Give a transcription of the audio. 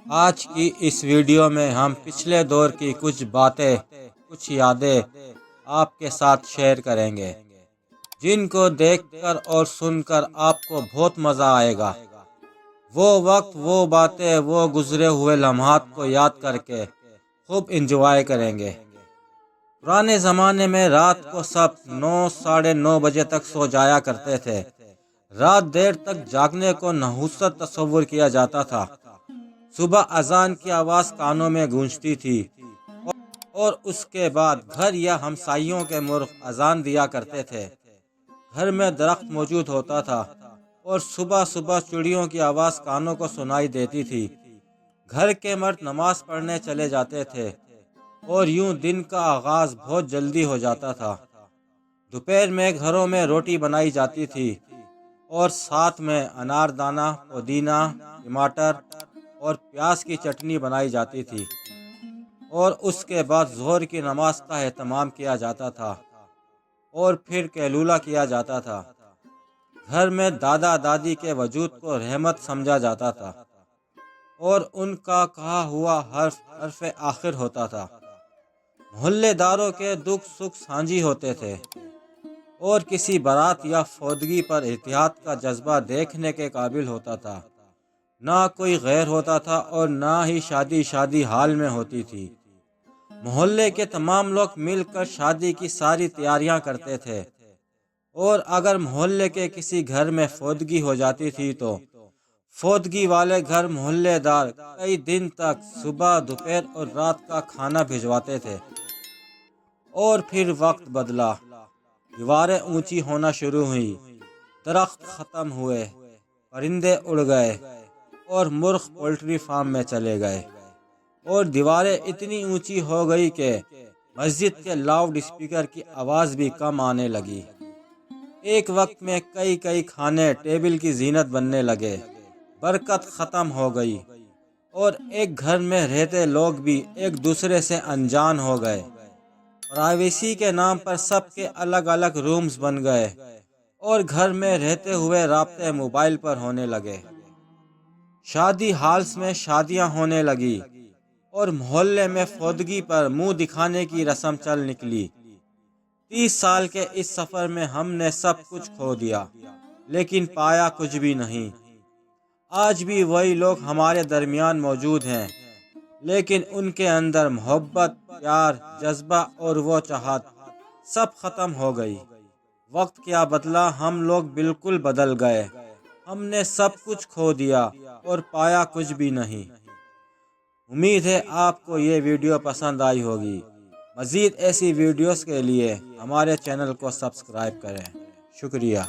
آج کی اس ویڈیو میں ہم پچھلے دور کی کچھ باتیں، کچھ یادیں آپ کے ساتھ شیئر کریں گے، جن کو دیکھ کر اور سن کر آپ کو بہت مزہ آئے گا۔ وہ وقت، وہ باتیں، وہ گزرے ہوئے لمحات کو یاد کر کے خوب انجوائے کریں گے۔ پرانے زمانے میں رات کو سب 9 ساڑھے 9 بجے تک سو جایا کرتے تھے۔ رات دیر تک جاگنے کو نحوست تصور کیا جاتا تھا۔ صبح اذان کی آواز کانوں میں گونجتی تھی اور اس کے بعد گھر یا ہمسائیوں کے مرغ اذان دیا کرتے تھے۔ گھر میں درخت موجود ہوتا تھا اور صبح صبح چڑیوں کی آواز کانوں کو سنائی دیتی تھی۔ گھر کے مرد نماز پڑھنے چلے جاتے تھے اور یوں دن کا آغاز بہت جلدی ہو جاتا تھا۔ دوپہر میں گھروں میں روٹی بنائی جاتی تھی اور ساتھ میں انار دانہ، پودینہ، ٹماٹر اور پیاز کی چٹنی بنائی جاتی تھی، اور اس کے بعد ظہر کی نماز کا اہتمام کیا جاتا تھا اور پھر قیلولہ کیا جاتا تھا۔ گھر میں دادا دادی کے وجود کو رحمت سمجھا جاتا تھا اور ان کا کہا ہوا حرف آخر ہوتا تھا۔ محلے داروں کے دکھ سکھ سانجھی ہوتے تھے اور کسی بارات یا فوتگی پر احتیاط کا جذبہ دیکھنے کے قابل ہوتا تھا۔ نہ کوئی غیر ہوتا تھا اور نہ ہی شادی حال میں ہوتی تھی۔ محلے کے تمام لوگ مل کر شادی کی ساری تیاریاں کرتے تھے، اور اگر محلے کے کسی گھر میں فوتگی ہو جاتی تھی تو فوتگی والے گھر محلے دار کئی دن تک صبح، دوپہر اور رات کا کھانا بھجواتے تھے۔ اور پھر وقت بدلا، دیواریں اونچی ہونا شروع ہوئی، درخت ختم ہوئے، پرندے اڑ گئے اور مرغ پولٹری فارم میں چلے گئے، اور دیواریں اتنی اونچی ہو گئی کہ مسجد کے لاؤڈ اسپیکر کی آواز بھی کم آنے لگی۔ ایک وقت میں کئی کھانے ٹیبل کی زینت بننے لگے، برکت ختم ہو گئی، اور ایک گھر میں رہتے لوگ بھی ایک دوسرے سے انجان ہو گئے۔ پرائیویسی کے نام پر سب کے الگ الگ رومز بن گئے اور گھر میں رہتے ہوئے رابطے موبائل پر ہونے لگے۔ شادی ہالز میں شادیاں ہونے لگی اور محلے میں فوتگی پر منہ دکھانے کی رسم چل نکلی۔ 30 سال کے اس سفر میں ہم نے سب کچھ کھو دیا، لیکن پایا کچھ بھی نہیں۔ آج بھی وہی لوگ ہمارے درمیان موجود ہیں، لیکن ان کے اندر محبت، پیار، جذبہ اور وہ چاہت سب ختم ہو گئی۔ وقت کیا بدلا، ہم لوگ بالکل بدل گئے۔ ہم نے سب کچھ کھو دیا اور پایا کچھ بھی نہیں۔ امید ہے آپ کو یہ ویڈیو پسند آئی ہوگی۔ مزید ایسی ویڈیوز کے لیے ہمارے چینل کو سبسکرائب کریں۔ شکریہ۔